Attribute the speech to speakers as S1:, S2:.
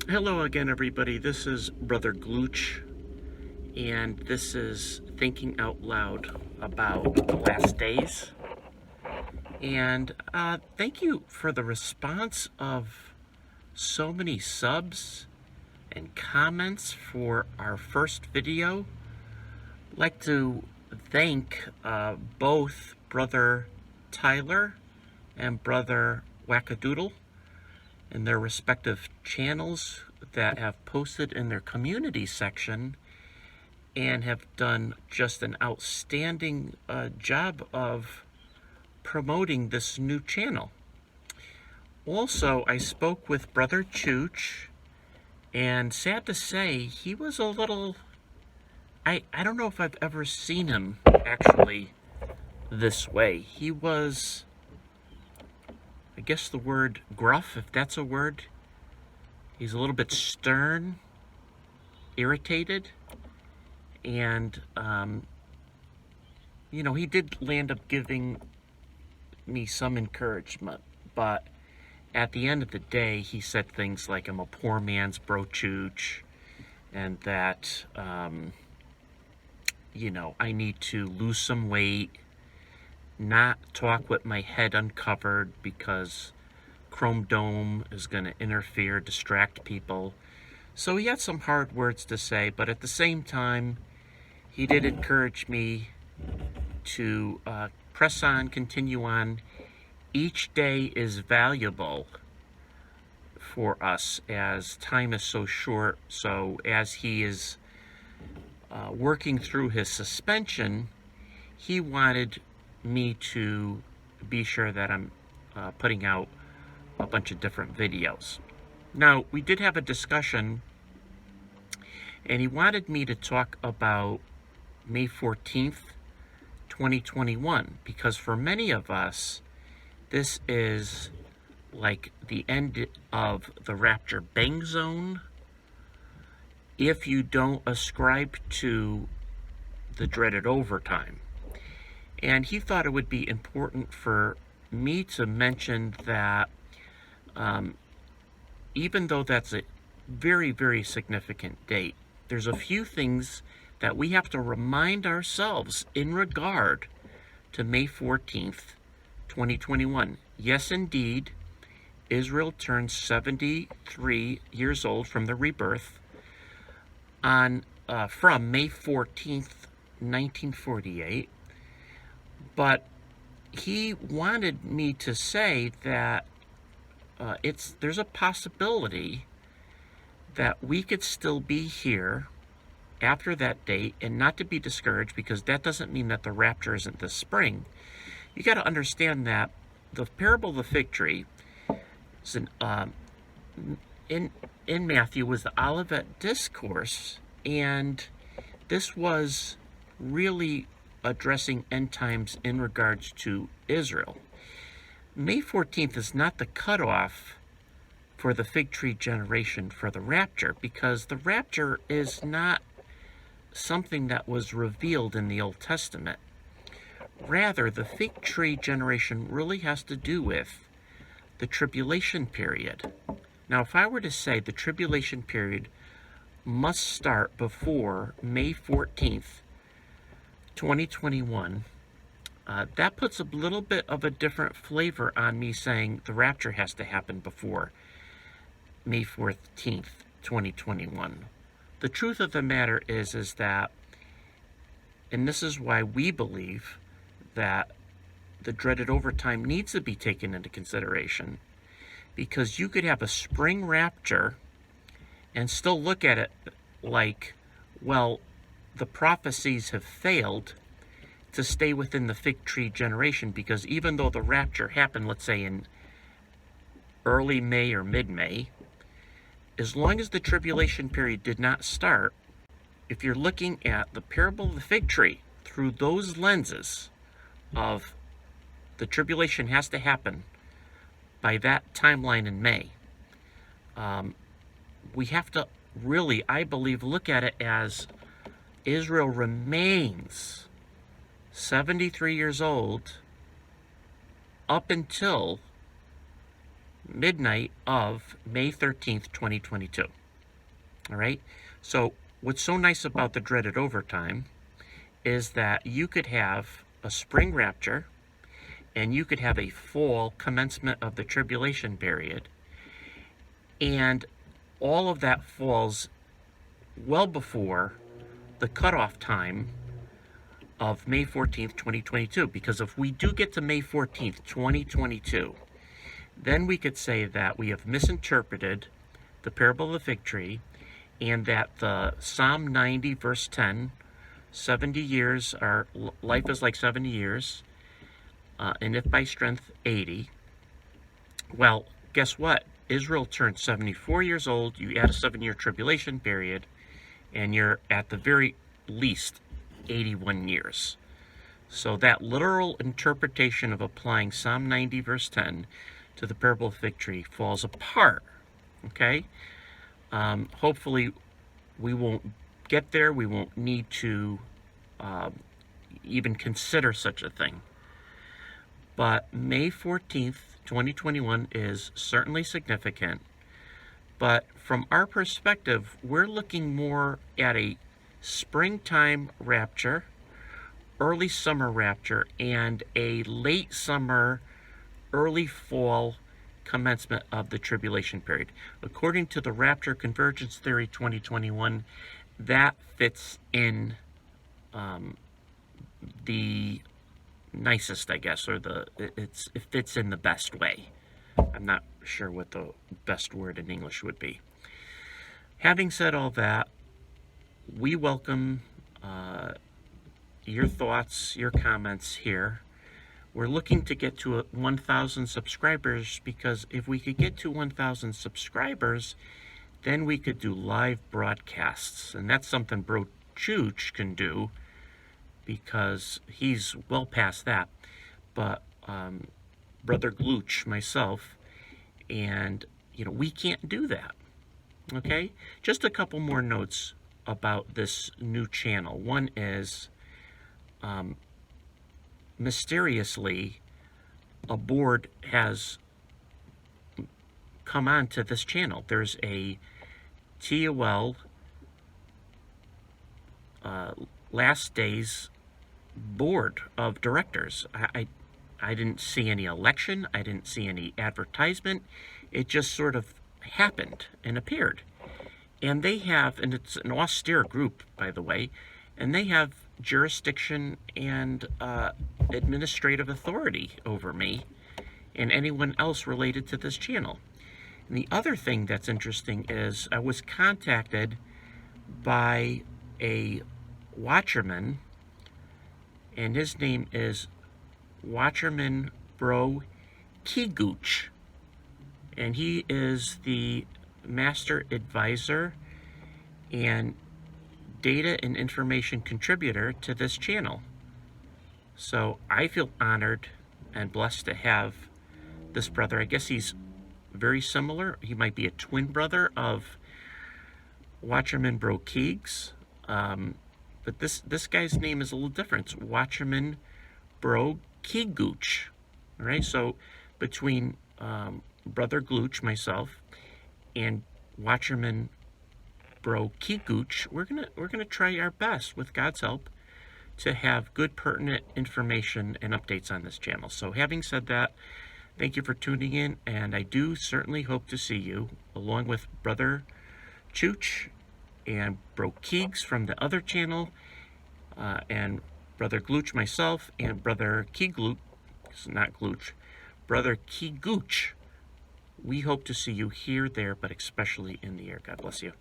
S1: Hello again, everybody. This is Brother Glooch, and this is Thinking Out Loud about the last days. And thank you for the response of so many subs and comments for our first video. I'd like to thank both Brother Tyler and Brother Wackadoodle in their respective channels that have posted in their community section and have done just an outstanding job of promoting this new channel. Also, I spoke with Brother Chooch, and sad to say, he was a little... I don't know if I've ever seen him actually this way. He was... I guess the word gruff, if that's a word. He's a little bit stern, irritated, and, he did land up giving me some encouragement, but at the end of the day, he said things like, I'm a poor man's bro chooch, and that, I need to lose some weight, not talk with my head uncovered because Chrome Dome is going to interfere, distract people. So he had some hard words to say, but at the same time, he did encourage me to press on, continue on. Each day is valuable for us as time is so short. So as he is working through his suspension, he wanted me to be sure that I'm putting out a bunch of different videos. Now, we did have a discussion, and he wanted me to talk about May 14th, 2021, because for many of us, this is like the end of the rapture bang zone if you don't ascribe to the dreaded overtime. And he thought it would be important for me to mention that even though that's a very, very significant date, there's a few things that we have to remind ourselves in regard to May 14th, 2021. Yes, indeed, Israel turns 73 years old from the rebirth from May 14th, 1948. But he wanted me to say that there's a possibility that we could still be here after that date, and not to be discouraged, because that doesn't mean that the rapture isn't this spring. You got to understand that the parable of the fig tree is in Matthew was the Olivet Discourse, and this was really addressing end times in regards to Israel. May 14th is not the cutoff for the fig tree generation for the rapture, because the rapture is not something that was revealed in the Old Testament. Rather, the fig tree generation really has to do with the tribulation period. Now, if I were to say the tribulation period must start before May 14th, 2021, that puts a little bit of a different flavor on me saying the rapture has to happen before May 14th, 2021. The truth of the matter is that, and this is why we believe that the dreaded overtime needs to be taken into consideration, because you could have a spring rapture and still look at it like, well, the prophecies have failed to stay within the fig tree generation, because even though the rapture happened, let's say in early May or mid-May, as long as the tribulation period did not start, if you're looking at the parable of the fig tree through those lenses of the tribulation has to happen by that timeline in May, we have to really, I believe, look at it as Israel remains 73 years old up until midnight of May 13th, 2022. All right. So what's so nice about the dreaded overtime is that you could have a spring rapture and you could have a fall commencement of the tribulation period, and all of that falls well before the cutoff time of May 14th, 2022. Because if we do get to May 14th, 2022, then we could say that we have misinterpreted the parable of the fig tree, and that the Psalm 90 verse 10, 70 years are, life is like 70 years, and if by strength 80. Well, guess what? Israel turned 74 years old. You add a 7-year tribulation period, and you're at the very least 81 years. So that literal interpretation of applying Psalm 90 verse 10 to the parable of the fig tree falls apart. Okay? Hopefully we won't get there. We won't need to even consider such a thing. But May 14th, 2021 is certainly significant. But from our perspective, we're looking more at a springtime rapture, early summer rapture, and a late summer, early fall commencement of the tribulation period. According to the Rapture Convergence Theory 2021, that fits in the nicest, I guess, or it fits in the best way. I'm not sure what the best word in English would be. Having said all that, we welcome your thoughts, your comments here. We're looking to get to 1,000 subscribers, because if we could get to 1,000 subscribers, then we could do live broadcasts. And that's something Bro Chooch can do, because he's well past that. But Brother Glooch, myself, and we can't do that. Okay? Just a couple more notes about this new channel. One is mysteriously a board has come on to this channel. There's a TOL Last Days board of directors. I didn't see any election. I didn't see any advertisement. It just sort of happened and appeared. And they have, and it's an austere group, by the way, and they have jurisdiction and administrative authority over me and anyone else related to this channel. And the other thing that's interesting is I was contacted by a watcherman, and his name is Watcherman Bro Kigooch, and he is the master advisor and data and information contributor to this channel. So I feel honored and blessed to have this brother. I guess he's very similar. He might be a twin brother of Watcherman Bro Keegs. But this guy's name is a little different. It's Watcherman Bro Kigooch. All right, so between Brother Glooch, myself, and Watcherman Bro Kigooch, we're gonna try our best, with God's help, to have good, pertinent information and updates on this channel. So having said that, thank you for tuning in, and I do certainly hope to see you, along with Brother Chooch and Bro Keegs from the other channel, and Brother Glooch, myself, and Brother Kigooch, not Glooch, Brother Kigooch. We hope to see you here, there, but especially in the air. God bless you.